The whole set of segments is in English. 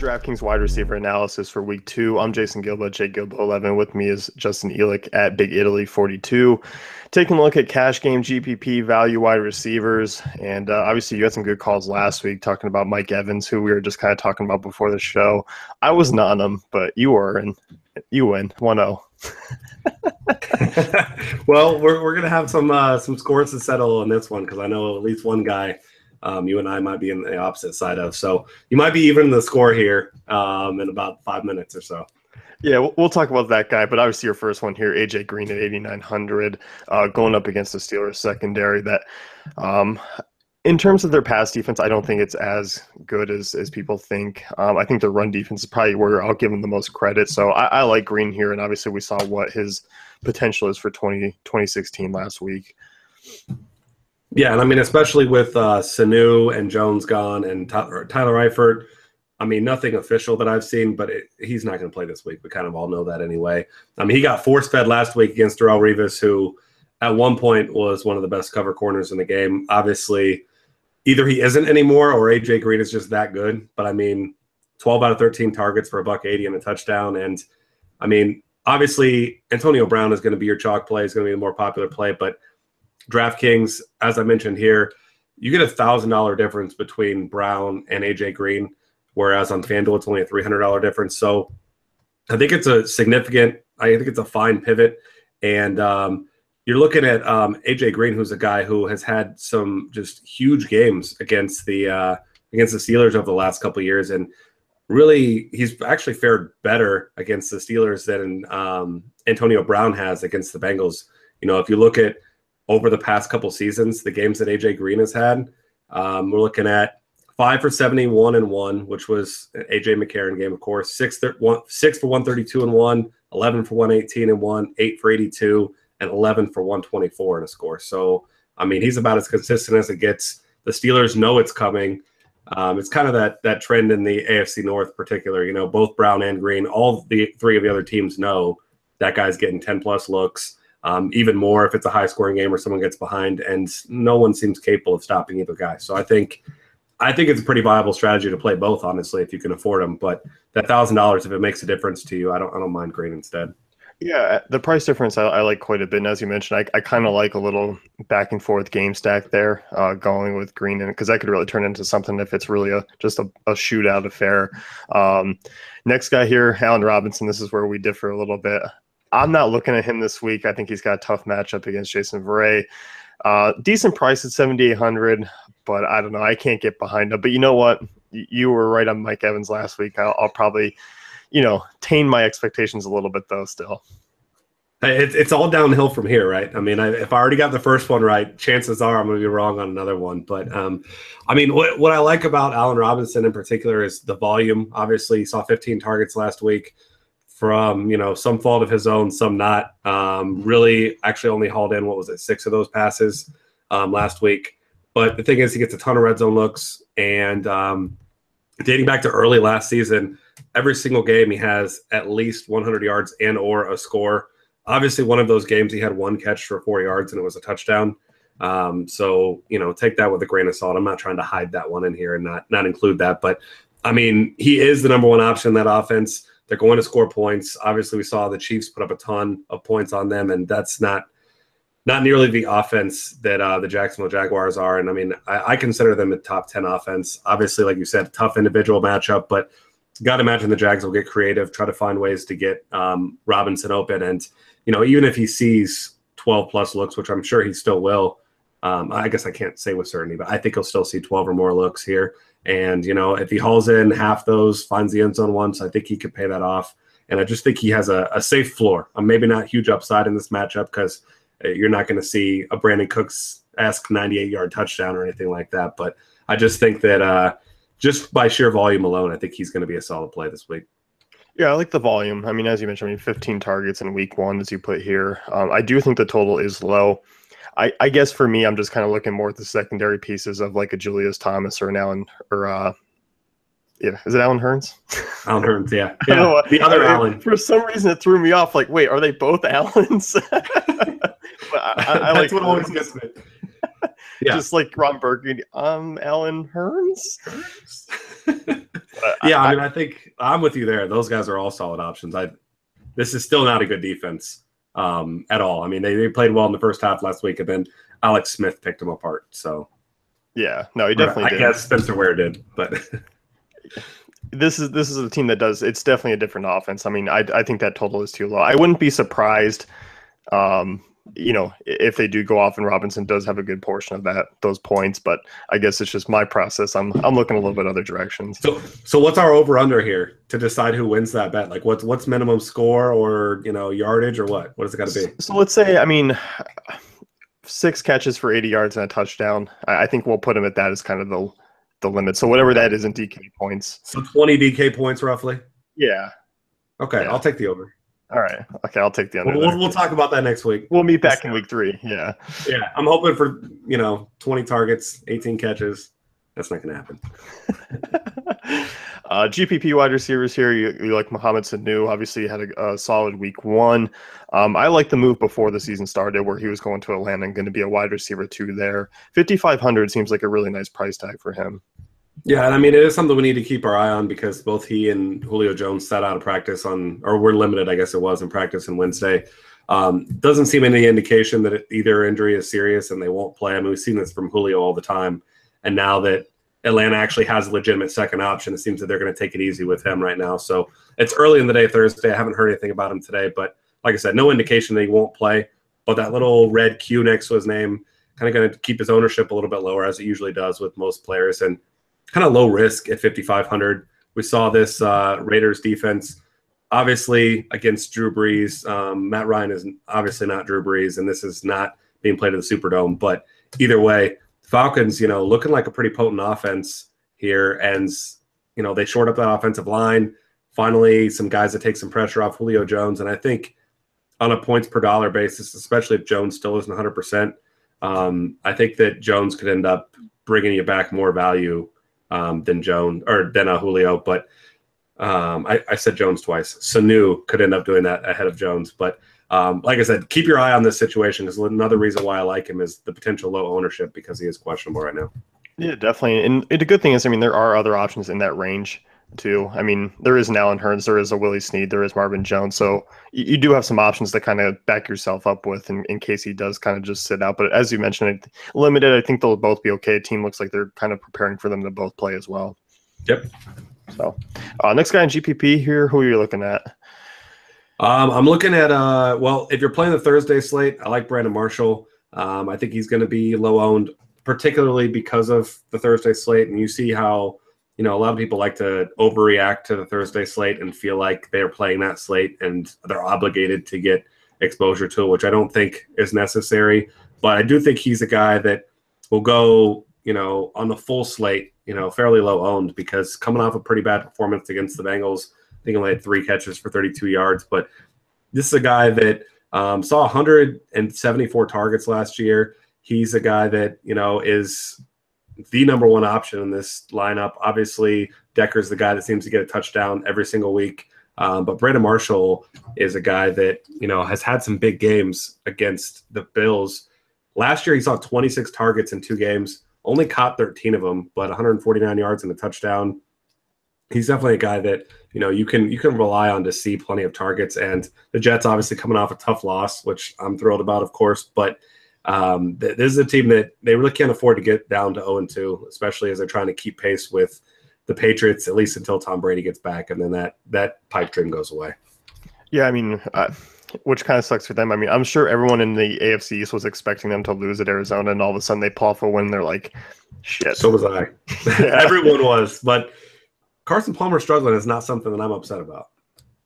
DraftKings wide receiver analysis for week 2. I'm Jason Gilba, JGilba11. With me is Justin Elick at Big Italy 42. Taking a look at cash game GPP value wide receivers. And obviously you had some good calls last week talking about Mike Evans, who we were just kind of talking about before the show. I was not on him, but you were, and you win 1-0. Well, we're gonna have some scores to settle on this one because I know at least one guy you and I might be in the opposite side of. So you might be even the score here in about 5 minutes or so. Yeah, we'll talk about that guy, but obviously your first one here, AJ Green at 8,900, going up against the Steelers secondary that in terms of their pass defense, I don't think it's as good as people think. I think the run defense is probably where I'll give him the most credit. So I like Green here, and obviously we saw what his potential is for 2016 last week. Yeah, and I mean, especially with Sanu and Jones gone and Tyler Eifert, I mean, nothing official that I've seen, but he's not going to play this week. We kind of all know that anyway. I mean, he got force-fed last week against Darrelle Revis, who at one point was one of the best cover corners in the game. Obviously, either he isn't anymore or A.J. Green is just that good. But, I mean, 12 out of 13 targets for $180 and a touchdown. And, I mean, obviously, Antonio Brown is going to be your chalk play. He's going to be the more popular play, but DraftKings, as I mentioned here, you get $1,000 difference between Brown and AJ Green, whereas on FanDuel it's only a $300 difference. So I think it's a fine pivot. And you're looking at AJ Green, who's a guy who has had some just huge games against the Steelers over the last couple of years, and really he's actually fared better against the Steelers than Antonio Brown has against the Bengals. You know, if you look at over the past couple seasons, the games that AJ Green has had, we're looking at 5 for 71 and 1, which was an AJ McCarron game, of course. 6 for 132 and 1, 11 for 118 and 1, 8 for 82, and 11 for 124 in a score. So, I mean, he's about as consistent as it gets. The Steelers know it's coming. It's kind of that trend in the AFC North, in particular. You know, both Brown and Green, all the three of the other teams know that guy's getting 10 plus looks. Even more if it's a high-scoring game or someone gets behind, and no one seems capable of stopping either guy. So I think it's a pretty viable strategy to play both, honestly, if you can afford them. But that $1,000, if it makes a difference to you, I don't mind Green instead. Yeah, the price difference I like quite a bit. And as you mentioned, I kind of like a little back and forth game stack there, going with Green in it, because that could really turn into something if it's really just a shootout affair. Next guy here, Allen Robinson. This is where we differ a little bit. I'm not looking at him this week. I think he's got a tough matchup against Jason Verrey. Decent price at 7,800, but I don't know. I can't get behind him. But you know what? You were right on Mike Evans last week. I'll probably, tame my expectations a little bit, though, still. It's all downhill from here, right? I mean, if I already got the first one right, chances are I'm going to be wrong on another one. But, I mean, what I like about Allen Robinson in particular is the volume. Obviously, he saw 15 targets last week. From, some fault of his own, some not. Really actually only hauled in, 6 of those passes last week. But the thing is, he gets a ton of red zone looks. And dating back to early last season, every single game he has at least 100 yards and or a score. Obviously, one of those games he had one catch for 4 yards and it was a touchdown. So, take that with a grain of salt. I'm not trying to hide that one in here and not include that. But, I mean, he is the number one option in that offense. They're going to score points. Obviously, we saw the Chiefs put up a ton of points on them, and that's not nearly the offense that the Jacksonville Jaguars are. And, I mean, I consider them a top 10 offense. Obviously, like you said, tough individual matchup, but got to imagine the Jags will get creative, try to find ways to get Robinson open. And, even if he sees 12-plus looks, which I'm sure he still will, I guess I can't say with certainty, but I think he'll still see 12 or more looks here. And, if he hauls in half those, finds the end zone once, I think he could pay that off. And I just think he has a safe floor. Maybe not huge upside in this matchup because you're not going to see a Brandon Cooks-esque 98-yard touchdown or anything like that. But I just think that just by sheer volume alone, I think he's going to be a solid play this week. Yeah, I like the volume. I mean, as you mentioned, 15 targets in week 1, as you put here. I do think the total is low. I guess for me, I'm just kind of looking more at the secondary pieces of like a Julius Thomas or an Allen is it Allen Hurns? Allen Hurns, yeah. The other Allen. For some reason, it threw me off. Like, wait, are they both Allens? I like what always gets me. Yeah. Just like Ron Burgundy, Allen Hurns. Yeah, I mean, I think I'm with you there. Those guys are all solid options. This is still not a good defense at all. I mean, they played well in the first half last week, and then Alex Smith picked them apart. So yeah, no, he definitely did. I guess Spencer Ware did, but this is a team that does. It's definitely a different offense. I mean, I think that total is too low. I wouldn't be surprised, if they do go off and Robinson does have a good portion of those points. But I guess it's just my process. I'm looking a little bit other directions. So what's our over under here to decide who wins that bet? Like what's minimum score or yardage or what? What is it got to be? So let's say, I mean, 6 catches for 80 yards and a touchdown. I think we'll put him at that as kind of the limit. So whatever that is in DK points. So 20 DK points roughly? Yeah. Okay, yeah. I'll take the over. All right. Okay, I'll take the under. We'll talk about that next week. We'll meet back in week 3. Yeah. Yeah, I'm hoping for 20 targets, 18 catches. That's not going to happen. GPP wide receivers here. You like Mohamed Sanu. Obviously, had a solid week 1. I like the move before the season started where he was going to Atlanta and going to be a wide receiver 2 there. 5,500 seems like a really nice price tag for him. Yeah, and I mean, it is something we need to keep our eye on because both he and Julio Jones sat out of practice or were limited, I guess it was, in practice on Wednesday. Doesn't seem any indication that either injury is serious and they won't play. I mean, we've seen this from Julio all the time. And now that Atlanta actually has a legitimate second option, it seems that they're going to take it easy with him right now. So it's early in the day, Thursday. I haven't heard anything about him today. But like I said, no indication that he won't play. But that little red Q next to his name kind of going to keep his ownership a little bit lower, as it usually does with most players. And kind of low risk at 5,500. We saw this Raiders defense, obviously against Drew Brees. Matt Ryan is obviously not Drew Brees, and this is not being played at the Superdome. But either way, Falcons, looking like a pretty potent offense here. And, they shored up that offensive line. Finally, some guys that take some pressure off Julio Jones. And I think on a points per dollar basis, especially if Jones still isn't 100%, I think that Jones could end up bringing you back more value than Julio, but I said Jones twice. Sanu could end up doing that ahead of Jones, but like I said, keep your eye on this situation because another reason why I like him is the potential low ownership because he is questionable right now. Yeah, definitely. And the good thing is, I mean, there are other options in that range too. I mean, there is an Allen Hurns, there is a Willie Snead, there is Marvin Jones. So you do have some options to kind of back yourself up with in case he does kind of just sit out. But as you mentioned, limited, I think they'll both be okay. Team looks like they're kind of preparing for them to both play as well. Yep. So next guy in GPP here, who are you looking at? I'm looking at, if you're playing the Thursday slate, I like Brandon Marshall. I think he's going to be low owned, particularly because of the Thursday slate. And you see how, a lot of people like to overreact to the Thursday slate and feel like they're playing that slate and they're obligated to get exposure to it, which I don't think is necessary. But I do think he's a guy that will go, on the full slate, fairly low owned because coming off a pretty bad performance against the Bengals, I think he only had 3 catches for 32 yards. But this is a guy that saw 174 targets last year. He's a guy that, is the number one option in this lineup. Obviously, Decker's the guy that seems to get a touchdown every single week. But Brandon Marshall is a guy that, has had some big games against the Bills. Last year, he saw 26 targets in 2 games, only caught 13 of them, but 149 yards and a touchdown. He's definitely a guy that, you can rely on to see plenty of targets. And the Jets obviously coming off a tough loss, which I'm thrilled about, of course. But this is a team that they really can't afford to get down to 0-2, especially as they're trying to keep pace with the Patriots, at least until Tom Brady gets back, and then that pipe dream goes away. Yeah, I mean, which kind of sucks for them. I mean, I'm sure everyone in the AFC East was expecting them to lose at Arizona, and all of a sudden they pull off a win. They're like, shit. So was I. Everyone was. But Carson Palmer struggling is not something that I'm upset about.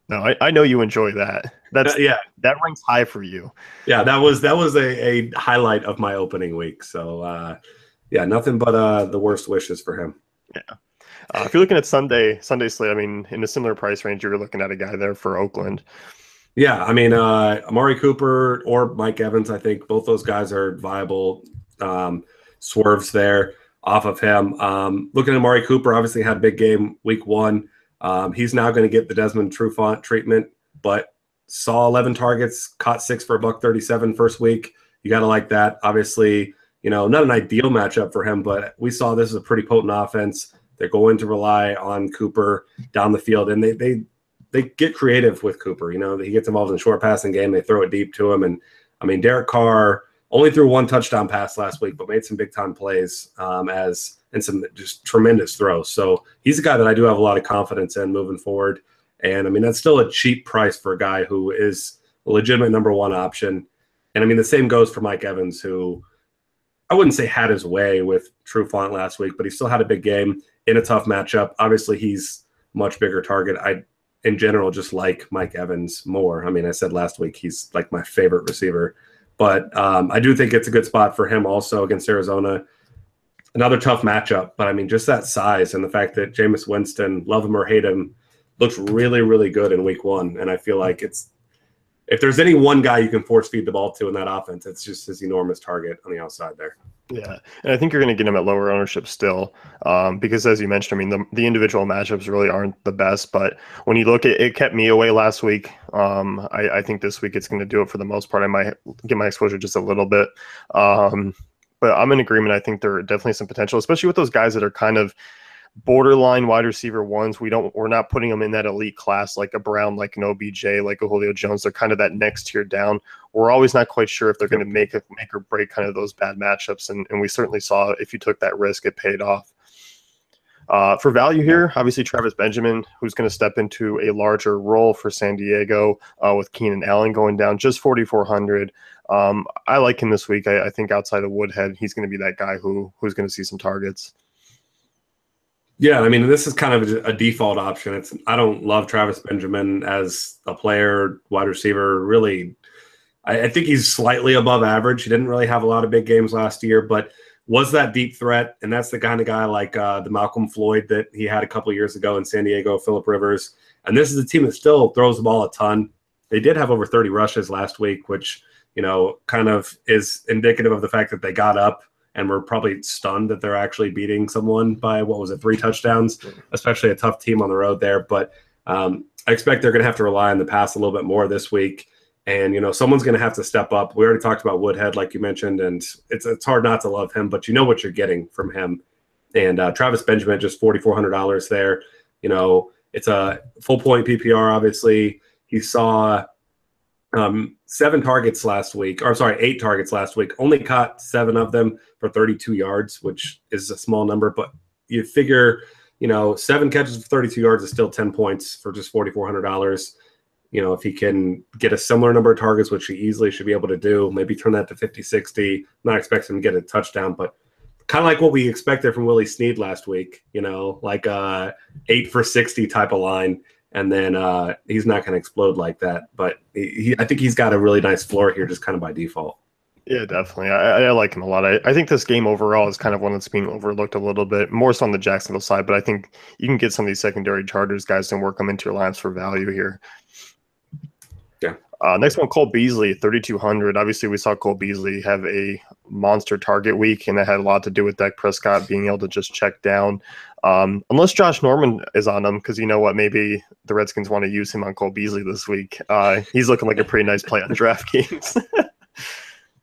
No, I know you enjoy that. That ranks high for you. Yeah, that was a highlight of my opening week. So, nothing but the worst wishes for him. Yeah. If you're looking at Sunday slate, I mean, in a similar price range, you're looking at a guy there for Oakland. Yeah, I mean, Amari Cooper or Mike Evans, I think both those guys are viable swerves there off of him. Looking at Amari Cooper, obviously had a big game week 1. He's now going to get the Desmond Trufant treatment, but saw 11 targets, caught 6 for $137 first week. You got to like that. Obviously, not an ideal matchup for him, but we saw this as a pretty potent offense. They're going to rely on Cooper down the field, and they get creative with Cooper. You know, he gets involved in the short passing game. They throw it deep to him. And, I mean, Derek Carr only threw one touchdown pass last week, but made some big-time plays and some just tremendous throws. So he's a guy that I do have a lot of confidence in moving forward. And, I mean, that's still a cheap price for a guy who is a legitimate number one option. And, I mean, the same goes for Mike Evans, who I wouldn't say had his way with Trufant last week, but he still had a big game in a tough matchup. Obviously, he's a much bigger target. I, in general, just like Mike Evans more. I mean, I said last week he's like my favorite receiver. But I do think it's a good spot for him also against Arizona. Another tough matchup, but I mean, just that size and the fact that Jameis Winston, love him or hate him, looks really, really good in week one. And I feel like if there's any one guy you can force feed the ball to in that offense, it's just his enormous target on the outside there. Yeah, and I think you're going to get him at lower ownership still, because as you mentioned, I mean, the individual matchups really aren't the best. But when you look at it, kept me away last week. I think this week it's going to do it for the most part. I might get my exposure just a little bit, but I'm in agreement. I think there are definitely some potential, especially with those guys that are kind of borderline wide receiver ones. We're not putting them in that elite class like a Brown, like an OBJ, like a Julio Jones. They're kind of that next tier down. We're always not quite sure if they're going to make or break kind of those bad matchups. And we certainly saw if you took that risk, it paid off. For value here, obviously Travis Benjamin, who's going to step into a larger role for San Diego with Keenan Allen going down just 4,400. I like him this week. I think outside of Woodhead, he's going to be that guy who's going to see some targets. Yeah, I mean, this is kind of a default option. I don't love Travis Benjamin as a player, wide receiver. Really, I think he's slightly above average. He didn't really have a lot of big games last year, but was that deep threat. And that's the kind of guy like the Malcolm Floyd that he had a couple years ago in San Diego, Phillip Rivers. And this is a team that still throws the ball a ton. They did have over 30 rushes last week, which, you know, kind of is indicative of the fact that they got up and we're probably stunned that they're actually beating someone by, 3 touchdowns, especially a tough team on the road there. But I expect they're going to have to rely on the pass a little bit more this week. And, you know, someone's going to have to step up. We already talked about Woodhead, like you mentioned, and it's hard not to love him, but you know what you're getting from him. And Travis Benjamin, just $4,400 there. You know, it's a full point PPR, obviously. He saw 8 targets last week. Only caught 7 of them for 32 yards, which is a small number. But you figure, you know, 7 catches for 32 yards is still 10 points for just $4,400. You know, if he can get a similar number of targets, which he easily should be able to do, maybe turn that to 50, 60. Not expecting him to get a touchdown, but kind of like what we expected from Willie Snead last week, you know, like 8 for 60 type of line. And then he's not going to explode like that. But I think he's got a really nice floor here just kind of by default. Yeah, definitely. I like him a lot. I think this game overall is kind of one that's being overlooked a little bit, more so on the Jacksonville side. But I think you can get some of these secondary Chargers guys and work them into your lineups for value here. Yeah. Next one, Cole Beasley, 3,200. Obviously, we saw Cole Beasley have a monster target week, and that had a lot to do with Dak Prescott being able to just check down. Unless Josh Norman is on him, because you know what, maybe the Redskins want to use him on Cole Beasley this week. He's looking like a pretty nice play on DraftKings.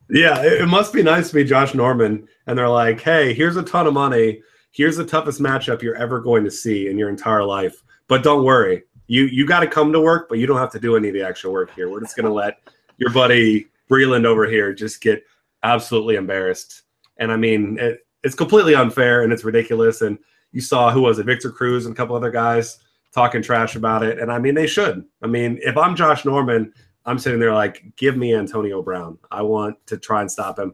Yeah, it must be nice to be Josh Norman, and they're like, hey, here's a ton of money. Here's the toughest matchup you're ever going to see in your entire life. But don't worry. You got to come to work, but you don't have to do any of the actual work here. We're just going to let your buddy Breland over here just get absolutely embarrassed. And, I mean, it's completely unfair, and it's ridiculous. And you saw, who was it, Victor Cruz and a couple other guys talking trash about it. And, I mean, they should. I mean, if I'm Josh Norman, I'm sitting there like, give me Antonio Brown. I want to try and stop him.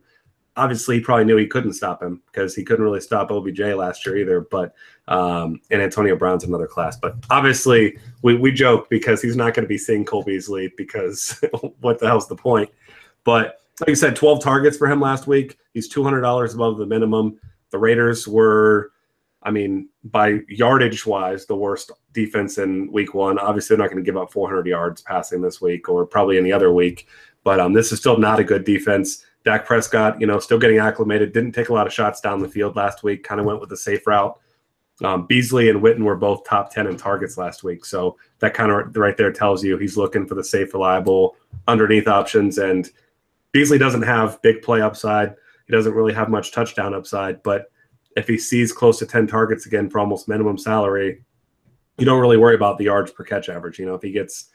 Obviously, he probably knew he couldn't stop him because he couldn't really stop OBJ last year either. But and Antonio Brown's another class. But obviously, we joke because he's not going to be seeing Cole Beasley because what the hell's the point? But like you said, 12 targets for him last week. He's $200 above the minimum. The Raiders were, I mean, by yardage-wise, the worst defense in week one. Obviously, they're not going to give up 400 yards passing this week or probably any other week. But this is still not a good defense. Dak Prescott, you know, still getting acclimated. Didn't take a lot of shots down the field last week. Kind of went with the safe route. Beasley and Witten were both top 10 in targets last week. So that kind of right there tells you he's looking for the safe, reliable, underneath options. And Beasley doesn't have big play upside. He doesn't really have much touchdown upside. But if he sees close to 10 targets again for almost minimum salary, you don't really worry about the yards per catch average. If he gets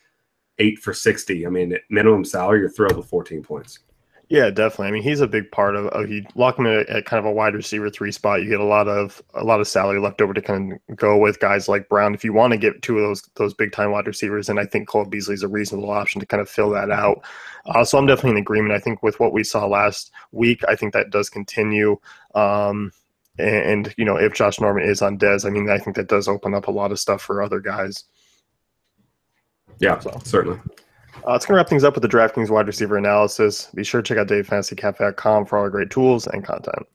8 for 60, I mean, at minimum salary, you're thrilled with 14 points. Yeah, definitely. I mean, he's a big part of you locking it at kind of a wide receiver 3 spot. You get a lot of salary left over to kind of go with guys like Brown. If you want to get two of those big time wide receivers, and I think Cole Beasley is a reasonable option to kind of fill that out. So I'm definitely in agreement. I think with what we saw last week, I think that does continue. And if Josh Norman is on Dez, I mean, I think that does open up a lot of stuff for other guys. Yeah, certainly. It's going to wrap things up with the DraftKings wide receiver analysis. Be sure to check out DaveFantasyCafe.com for all the great tools and content.